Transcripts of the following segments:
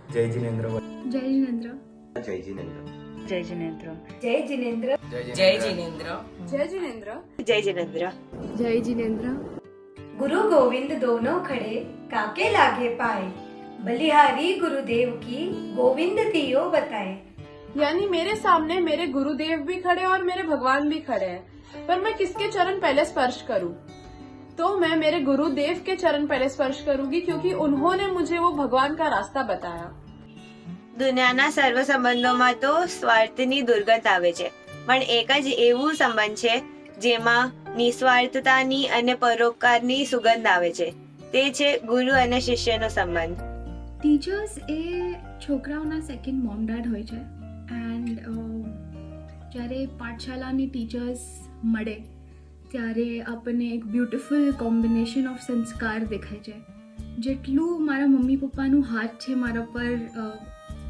જય જિનેન્દ્ર. જય જિનેન્દ્ર. જય જિનેન્દ્ર. જય જિનેન્દ્ર. જય જિનેન્દ્ર. જય જિનેન્દ્ર. जय जिनेन्द्र. જય જિનેન્દ્ર. જય જિનેન્દ્ર. गुरु गोविंद दोनों खड़े काके लागे पाए, बलिहारी गुरुदेव की गोविंद तियो बताए। यानी मेरे सामने मेरे गुरुदेव भी खड़े और मेरे भगवान भी खड़े हैं, पर मैं किसके चरण पहले स्पर्श करूं? तो मैं मेरे गुरुदेव के चरण पहले स्पर्श करूंगी, क्योंकि उन्होंने मुझे वो भगवान का रास्ता बताया। દુનિયાના સર્વ સંબંધોમાં તો સ્વાર્થની દુર્ગંધ આવે છે, પણ એક જ એવું સંબંધ છે જેમાં નિસ્વાર્થતાની અને પરોપકારની સુગંધ આવે છે. તે છે ગુરુ અને શિષ્યનો સંબંધ. ટીચર્સ એ છોકરાઓના સેકન્ડ મોમ ડેડ હોય છે. એન્ડ જ્યારે પાઠશાલાની ટીચર્સ મળે ત્યારે આપણને એક બ્યુટિફુલ કોમ્બિનેશન ઓફ સંસ્કાર દેખાય છે. જેટલું મારા મમ્મી પપ્પાનું હાથ છે મારા પર,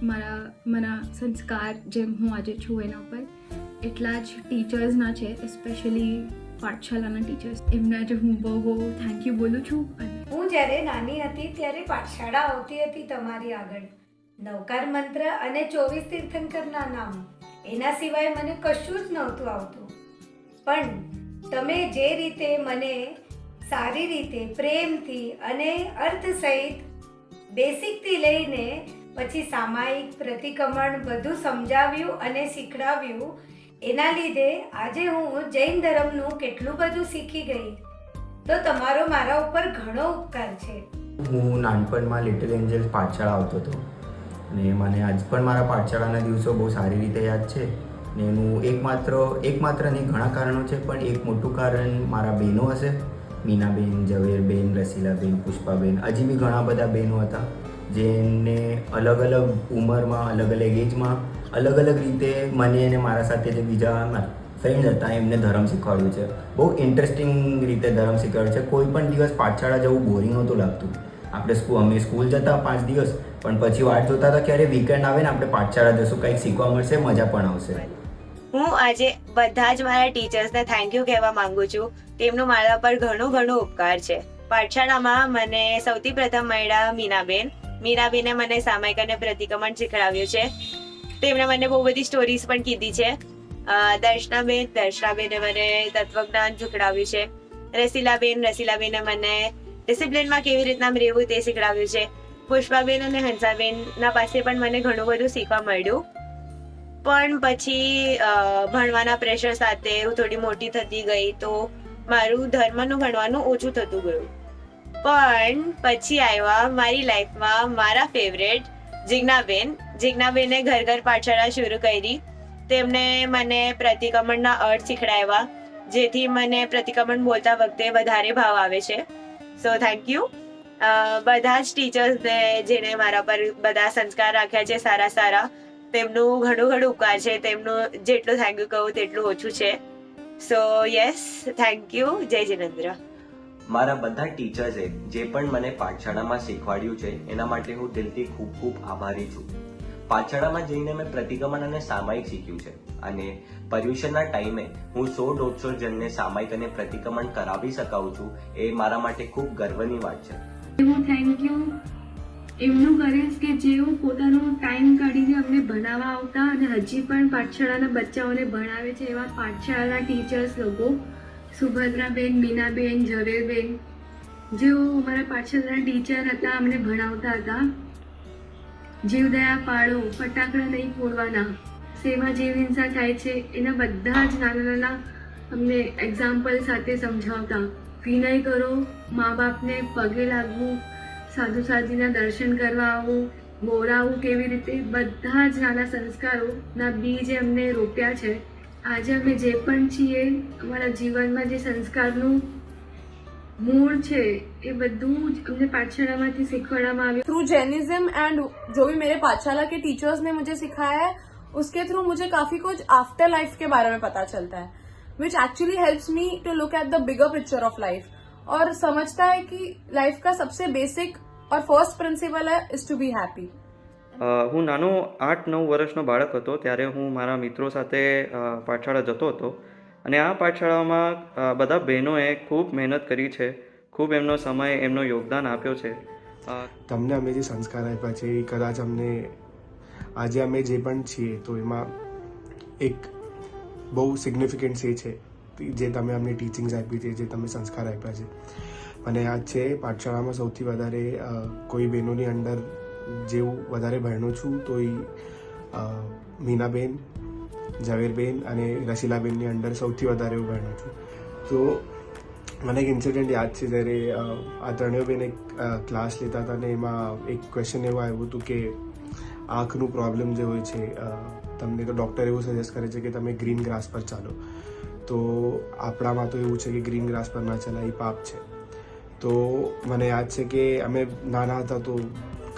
મારા સંસ્કાર જેમ હું આજે છું એના ઉપર, એટલા જ ટીચર્સના છે. સ્પેશિયલી પાઠશાલાના ટીચર્સ, એમના જ હું બહુ થેન્ક યુ બોલું છું. અને હું જ્યારે નાની હતી ત્યારે પાઠશાળા આવતી હતી તમારી આગળ, નવકાર મંત્ર અને 24 તીર્થંકરના નામ, એના સિવાય મને કશું જ નહોતું આવતું. પણ તમે જે રીતે મને સારી રીતે પ્રેમથી અને અર્થ સહિત બેસિકથી લઈને પછી સામાયિક પ્રતિક્રમણ બધું સમજાવ્યું અને શીખડાવ્યું, એના લીધે આજે હું જૈન ધર્મનું કેટલું બધું શીખી ગઈ. તો તમારો મારા ઉપર ઘણો ઉપકાર છે. હું નાનપણમાં લિટલ એન્જલ્સ પાઠશાળા આવતો હતો અને મને આજ પણ મારા પાઠશાળાના દિવસો બહુ સારી રીતે યાદ છે. ને એનું એકમાત્ર નહીં, ઘણા કારણો છે, પણ એક મોટું કારણ મારા બહેનો હશે. મીનાબેન, ઝવેરબેન, રસીલાબેન, પુષ્પાબેન, હજી બી ઘણા બધા બહેનો હતા જેમને અલગ અલગ ઉંમરમાં, અલગ અલગ એજમાં, અલગ અલગ રીતે મને અને મારા સાથે જે બીજા ફ્રેન્ડ હતા એમને ધર્મ શીખવાડ્યું છે. બહુ ઇન્ટરેસ્ટિંગ રીતે ધર્મ શીખવાડ્યું છે. કોઈ પણ દિવસ પાઠશાળા જવું બોરિંગ નહોતું લાગતું. અમે સ્કૂલ જતા 5 દિવસ, પણ પછી વાટ જોતા હતા ક્યારે વીકેન્ડ આવે ને આપણે પાઠશાળા જશું, કંઈક શીખવા મળશે, મજા પણ આવશે. હું આજે બધા જ મારા ટીચર્સને થેન્ક યુ કહેવા માંગુ છું. તેમનું મારા પર ઘણો ઉપકાર છે. પાઠશાળામાં મને સૌથી પ્રથમ મળ્યા મીનાબેને મને સામાયિક અને પ્રતિક્રમણ શીખડાવ્યું છે. તેમણે મને બહુ બધી સ્ટોરીઝ પણ કીધી છે. દર્શનાબેને મને તત્વજ્ઞાન શીખડાવ્યું છે. રસીલાબેને મને ડિસિપ્લિનમાં કેવી રીતના રહેવું તે શીખડાવ્યું છે. પુષ્પાબેન અને હંસાબેનના પાસે પણ મને ઘણું બધું શીખવા મળ્યું. પણ પછી ભણવાના પ્રેશર સાથે હું થોડી મોટી થતી ગઈ તો મારું ધર્મનું ભણવાનું ઓછું થતું ગયું. પણ પછી આવ્યા મારી લાઈફમાં મારા ફેવરેટ જિજ્ઞાબેને ઘર પાઠશાળા શરૂ કરી. તેમણે મને પ્રતિક્રમણના અર્થ શીખડાવ્યા, જેથી મને પ્રતિક્રમણ બોલતા વખતે વધારે ભાવ આવે છે. સો થેન્ક યુ બધા જ ટીચર્સને જેણે મારા પર બધા સંસ્કાર રાખ્યા છે સારા. તેમનું ઘણું ઉપકાર છે. તેમનું જેટલું થેન્ક યુ કહું તેટલું ઓછું છે. સો યસ, થેન્ક યુ. જય જિનેન્દ્ર. મારા બધા ટીચર્સે જે પણ મને પાઠશાળામાં શીખવાડ્યું છે એના માટે હું દિલથી ખૂબ આભારી છું. પાઠશાળામાં જઈને મેં પ્રતિક્રમણ અને સામાયિક શીખ્યું છે અને પર્યુષણના ટાઈમે હું 100-150 જણને સામાયિક અને પ્રતિક્રમણ કરાવી શકાવું છું, એ મારા માટે ખૂબ ગર્વની વાત છે. હું થેન્ક યુ એમનું કરીશ કે જેઓ પોતાનો ટાઈમ કાઢીને અમને ભણાવવા આવતા અને હજી પણ પાઠશાળાના બચ્ચાઓને ભણાવે છે એવા પાઠશાળાના ટીચર્સ લોકો, સુભદ્રાબેન, મીનાબેન, ઝવેરબેન, જેઓ અમારા પાઠશાળાના ટીચર હતા, અમને ભણાવતા હતા. જીવદયા પાળો, ફટાકડા નહીં ફોડવાના, સેવા જેવી હિંસા થાય છે, એના બધા જ નાના અમને એક્ઝામ્પલ સાથે સમજાવતા. વિનય કરો, મા બાપને પગે લાગવું, સાધુ સાધ્વીના દર્શન કરવા આવવું, બોલાવવું કેવી રીતે, બધા જ નાના સંસ્કારોના બીજ અમને રોપ્યા છે. આજે અમે જે પણ છીએ, અમારા જીવનમાં જે સંસ્કારનું मूल છે એ બધું જ અમને પાઠશાળામાંથી શીખવાડવામાં આવ્યું. थ्रू जैनिज्म एंड जो भी मेरे पाठशाला के टीचर्स ने मुझे सिखाया है, उसके थ्रू मुझे काफी कुछ आफ्टर लाइफ के बारे में पता चलता है, which actually helps me to look at the bigger picture of life और समझता है कि लाइफ का सबसे बेसिक और फर्स्ट प्रिंसिपल है इज टू बी हैप्पी. હું નાનો 8-9 વર્ષનો બાળક હતો ત્યારે હું મારા મિત્રો સાથે પાઠશાળા જતો હતો અને આ પાઠશાળામાં બધા બહેનોએ ખૂબ મહેનત કરી છે, ખૂબ એમનો સમય, એમનો યોગદાન આપ્યો છે તમને અમે જે સંસ્કાર આપ્યા છે એ કદાચ અમને આજે અમે જે પણ છીએ તો એમાં એક બહુ સિગ્નિફિકન્ટ એ છે જે તમે અમને ટીચિંગ્સ આપી છે, જે તમે સંસ્કાર આપ્યા છે. મને યાદ છે પાઠશાળામાં સૌથી વધારે કોઈ બહેનોની અંડર જેવું વધારે ભણ્યો છું તો એ મીનાબેન, ઝવેરબેન અને રસીલાબેનની અંડર સૌથી વધારે એવું ભણ્યો છું. તો મને એક ઇન્સિડન્ટ યાદ છે જ્યારે આ ત્રણેય બેન એક ક્લાસ લેતા હતા ને એમાં એક ક્વેશ્ચન એવું આવ્યું હતું કે આંખનું પ્રોબ્લેમ જે હોય છે તમને તો ડૉક્ટર એવું સજેસ્ટ કરે છે કે તમે ગ્રીન ગ્રાસ પર ચાલો, તો આપણામાં તો એવું છે કે ગ્રીન ગ્રાસ પર ના ચાલે, એ પાપ છે. તો મને યાદ છે કે અમે નાના હતા તો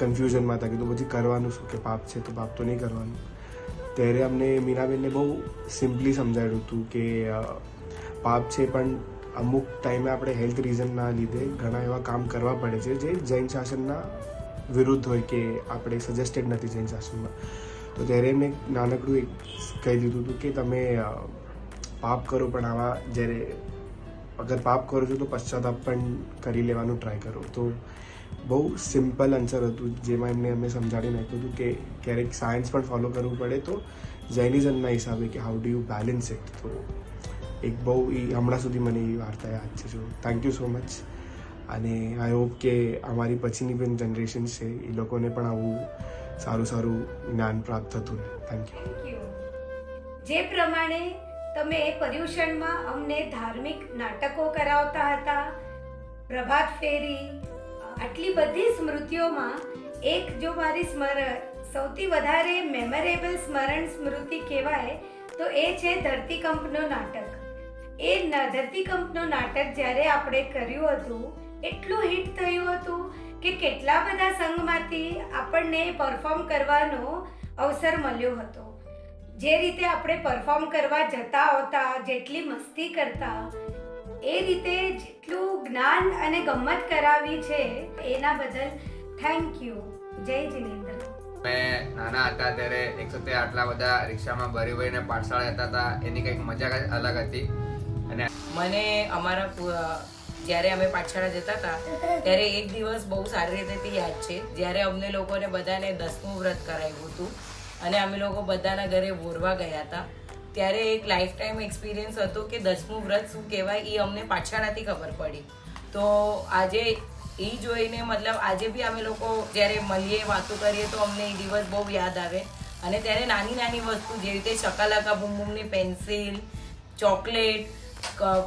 કન્ફ્યુઝનમાં હતા કે તો પછી કરવાનું શું, કે પાપ છે તો પાપ તો નહીં કરવાનું. ત્યારે અમને મીનાબેનને બહુ સિમ્પલી સમજાવ્યું હતું કે પાપ છે પણ અમુક ટાઈમે આપણે હેલ્થ રીઝનના લીધે ઘણા એવા કામ કરવા પડે છે જે જૈન શાસનના વિરુદ્ધ હોય કે આપણે સજેસ્ટેડ નથી જૈન શાસનમાં. તો ત્યારે એમને નાનકડું એક કહી દીધું હતું કે તમે પાપ કરો પણ આવા જ્યારે અગર પાપ કરો છો તો પશ્ચાતાપ પણ કરી લેવાનું ટ્રાય કરો. તો બહુ સિમ્પલ આન્સર હતું જેમાં એમને અમે સમજાવી નાખ્યું હતું કે ક્યારેક સાયન્સ પણ ફોલો કરવું પડે તો જૈનિઝમના હિસાબે કે how do you balance it. તો એક બહુ હમણાં સુધી મને એ વાર્તા યાદ છે. જો થેન્ક યુ સો મચ. અને આઈ હોપ કે અમારી પછીની પણ જનરેશન છે એ લોકોને પણ આવું સારું સારું જ્ઞાન પ્રાપ્ત થતું રહે. Thank you. જે પ્રમાણે તમે પર્યુષણમાં અમને ધાર્મિક નાટકો કરાવતા હતા, પ્રભાત ફેરી, આટલી બધી સ્મૃતિઓમાં એક જો મારી સૌથી વધારે મેમોરેબલ સ્મૃતિ કહેવાય તો એ છે ધરતીકંપનો નાટક. એ ધરતીકંપનો નાટક જ્યારે આપણે કર્યું હતું એટલું હિટ થયું હતું કે કેટલા બધા સંઘમાંથી આપણને પરફોર્મ કરવાનો અવસર મળ્યો હતો. જે રીતે આપણે પરફોર્મ કરવા જતા હોતા, જેટલી મસ્તી કરતા, એ રીતે જેટલું જ્ઞાન અને ગમ્મત કરાવી છે એના બદલ થેન્ક યુ. જય જિનેન્દ્ર. મેં નાના હતા ત્યારે એક સાથે આટલા બધા રિક્ષામાં ભરી ભરીને પાઠશાળા જતા હતા, એની કંઈક મજા જ અલગ હતી. અને મને અમારા જ્યારે અમે પાઠશાળા જતા હતા ત્યારે એક દિવસ બહુ સારી રીતે યાદ છે, જ્યારે અમને લોકોને બધાને 10મું વ્રત કરાવ્યું હતું અને અમે લોકો બધાના ઘરે બોરવા ગયા હતા. ત્યારે એક લાઈફ ટાઈમ એક્સપિરિયન્સ હતો કે 10મું વ્રત શું કહેવાય એ અમને પાઠશાળાથી ખબર પડી. તો આજે એ જોઈને મતલબ આજે બી અમે લોકો જ્યારે મળીએ, વાતો કરીએ તો અમને એ દિવસ બહુ યાદ આવે. અને ત્યારે નાની નાની વસ્તુ જેવી રીતે શકાલાકા બૂમ બૂમની પેન્સિલ, ચોકલેટ,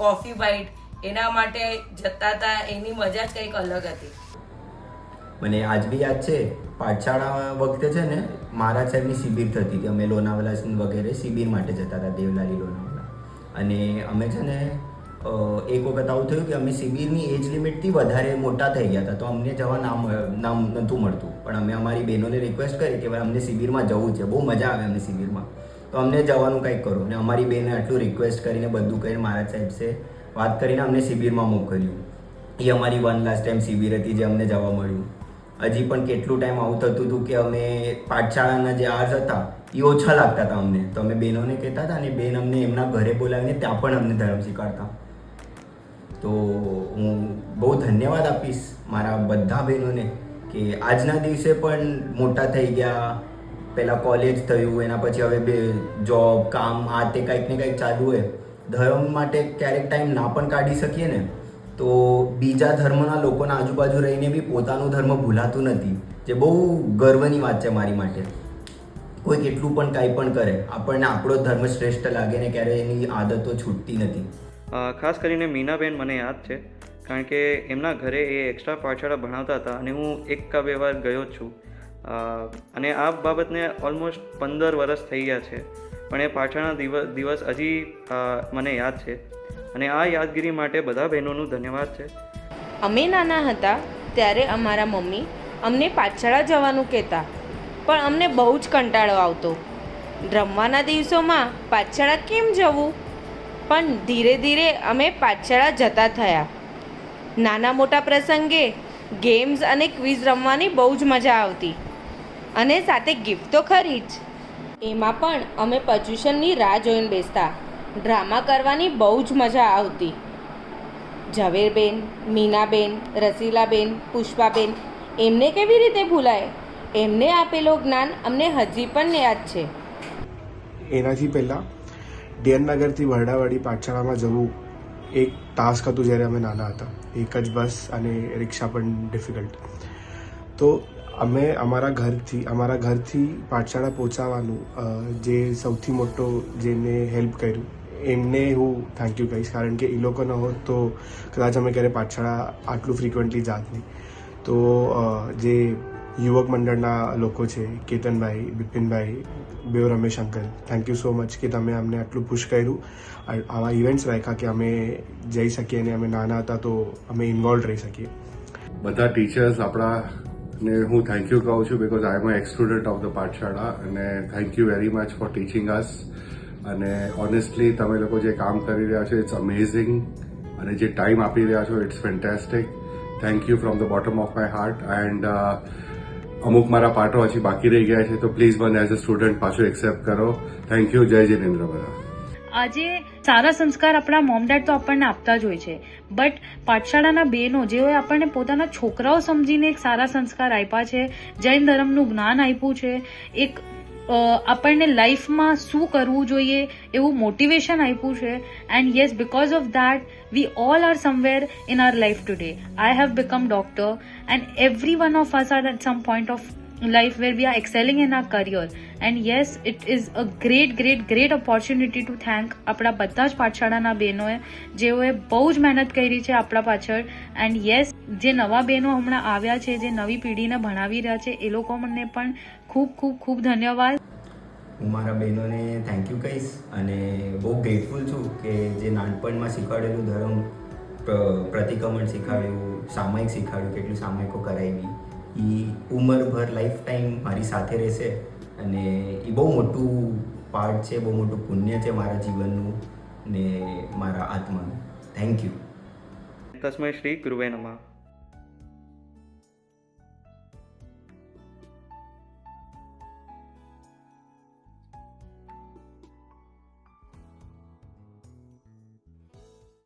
કોફી બાઇટ એના માટે જતા હતા, એની મજા જ કંઈક અલગ હતી. મને આજ બી યાદ છે પાઠશાળા વખતે છે ને મહારાજ સાહેબની શિબિર થતી હતી. અમે લોનાવાલા વગેરે શિબિર માટે જતા હતા, દેવલાલી લોનાવાલા. અને અમે છે ને એક વખત આવું થયું કે અમે શિબિરની એજ લિમિટથી વધારે મોટા થઈ ગયા હતા, તો અમને જવા નામ નહોતું મળતું. પણ અમે અમારી બહેનોને રિક્વેસ્ટ કરી કે ભાઈ અમને શિબિરમાં જવું છે, બહુ મજા આવે અમને શિબિરમાં, તો અમને જવાનું કંઈક કરો. અને અમારી બહેને આટલું રિક્વેસ્ટ કરીને બધું કરીને મહારાજ સાહેબ વાત કરીને અમને શિબિરમાં મોકલ્યું. એ અમારી વન લાસ્ટ ટાઈમ શિબિર હતી જે અમને જવા મળ્યું. હજી પણ કેટલું ટાઈમ આવું થતું હતું કે અમે પાઠશાળાના જે આર્સ હતા એ ઓછા લાગતા હતા અમને, તો અમે બહેનોને કહેતા હતા અને બેન અમને એમના ઘરે બોલાવીને ત્યાં પણ અમને ધર્મ શીખવાડતા. તો હું બહુ ધન્યવાદ આપીશ મારા બધા બહેનોને કે આજના દિવસે પણ મોટા થઈ ગયા, પહેલાં કોલેજ થયું, એના પછી હવે જોબ, કામ, આ તે કંઈક ને કંઈક ચાલુ હોય, ધર્મ માટે ક્યારેક ટાઈમ ના પણ કાઢી શકીએ ને તો બીજા ધર્મના લોકોના આજુબાજુ રહીને બી પોતાનું ધર્મ ભૂલાતું નથી, જે બહુ ગર્વની વાત છે મારી માટે. કોઈ કેટલું પણ કાંઈ પણ કરે, આપણને આપણો ધર્મ શ્રેષ્ઠ લાગે ને ક્યારે એની આદતો છૂટતી નથી. ખાસ કરીને મીનાબેન મને યાદ છે, કારણ કે એમના ઘરે એ એક્સ્ટ્રા પાઠશાળા ભણાવતા હતા અને હું 1 વાર ગયો જ છું. અને આ બાબતને ઓલમોસ્ટ 15 વર્ષ થઈ ગયા છે, પણ એ પાઠશાળાના દિવસ હજી મને યાદ છે. અને આ યાદગીરી માટે બધા બહેનોનું ધન્યવાદ છે. અમે નાના હતા ત્યારે અમારા મમ્મી અમને પાઠશાળા જવાનું કહેતા, પણ અમને બહુ જ કંટાળો આવતો. રમવાના દિવસોમાં પાઠશાળા કેમ જવું? પણ ધીરે ધીરે અમે પાઠશાળા જતા થયા. નાના મોટા પ્રસંગે ગેમ્સ અને ક્વિઝ રમવાની બહુ જ મજા આવતી, અને સાથે ગિફ્ટ તો ખરી જ. એમાં પણ અમે પર્યુષણની રાહ જોઈને બેસતા. ડ્રામા કરવાની બહુ જ મજા આવતી. ઝવેરબેન, મીનાબેન, રસીલાબેન, પુષ્પાબેન એમને કેવી રીતે ભૂલાય? એમને આપેલો જ્ઞાન અમને હજી પણ યાદ છે. એનાથી પહેલાં ડીએન નગરથી વરડાવાડી પાઠશાળામાં જવું એક ટાસ્ક હતું જ્યારે અમે નાના હતા. એક જ બસ અને રિક્ષા પણ ડિફિકલ્ટ. તો અમે અમારા ઘરથી પાઠશાળા પહોંચાવાનું જે સૌથી મોટો જેને હેલ્પ કર્યું એમને હું થેન્ક યુ કહીશ, કારણ કે એ લોકો ન હોત તો કદાચ અમે ક્યારે પાઠશાળા આટલું ફ્રિકવન્ટલી જાત નહીં. તો જે યુવક મંડળના લોકો છે, કેતનભાઈ, બિપિનભાઈ, બેવ Ramesh uncle, thank you so much કે તમે અમને આટલું પુશ કર્યું. આવા ઇવેન્ટ્સ રાખ્યા કે અમે જઈ શકીએ અને અમે નાના હતા તો અમે ઇન્વોલ્વ રહી શકીએ. બધા ટીચર્સ આપણાને હું થેન્ક યુ કહું છું, because I am a ex student of the પાઠશાળા, અને thank you very much for teaching us. અને ઓનેસ્ટલી તમે લોકો જે કામ કરી રહ્યા છો ઇટ્સ અમેઝિંગ, અને જે ટાઈમ આપી રહ્યા છો it's fantastic. Thank you from the bottom of my heart. And અમુક મારા પાઠો હજી બાકી રહી ગયા છે તો પ્લીઝ મને એઝ અ સ્ટુડન્ટ પાછું એક્સેપ્ટ કરો. Thank you. જય જિનેન્દ્ર બધા. આજે સારા સંસ્કાર આપણા મોમ ડેડ તો આપણને આપતા જ હોય છે, બટ પાઠશાળાના બહેનો જેઓએ આપણને પોતાના છોકરાઓ સમજીને એક સારા સંસ્કાર આપ્યા છે, જૈન ધર્મનું જ્ઞાન આપ્યું છે, એક આપણને લાઈફમાં શું કરવું જોઈએ એવું મોટિવેશન આપ્યું છે. And yes, because of that we all are somewhere in our life today. I have become doctor and every one of us are at some point of life where we are excelling in our career. And yes, it is a great opportunity to thank આપણા બધા જ પાઠશાળાના બહેનોએ જેઓએ બહુ જ મહેનત કરી છે આપણા પાછળ. એન્ડ યસ, જે નવા બહેનો હમણાં આવ્યા છે, જે નવી પેઢીને ભણાવી રહ્યા છે, એ લોકોને પણ ખૂબ ધન્યવાદ. હું મારા બહેનોને થેન્ક યુ કહીશ અને બહુ ગ્રેટફુલ છું કે જે નાનપણમાં શીખવાડેલું ધર્મ, પ્રતિક્રમણ શીખવાડ્યું, સામાયિક શીખવાડ્યું, કેટલું સામાયિકો કરાવી, એ ઉંમરભર લાઈફ ટાઈમ મારી સાથે રહેશે. અને એ બહુ મોટું પાર્ટ છે, બહુ મોટું પુણ્ય છે મારા જીવનનું ને મારા આત્માનું. Thank you. તસ્મૈ શ્રી ગુરુવે નમઃ.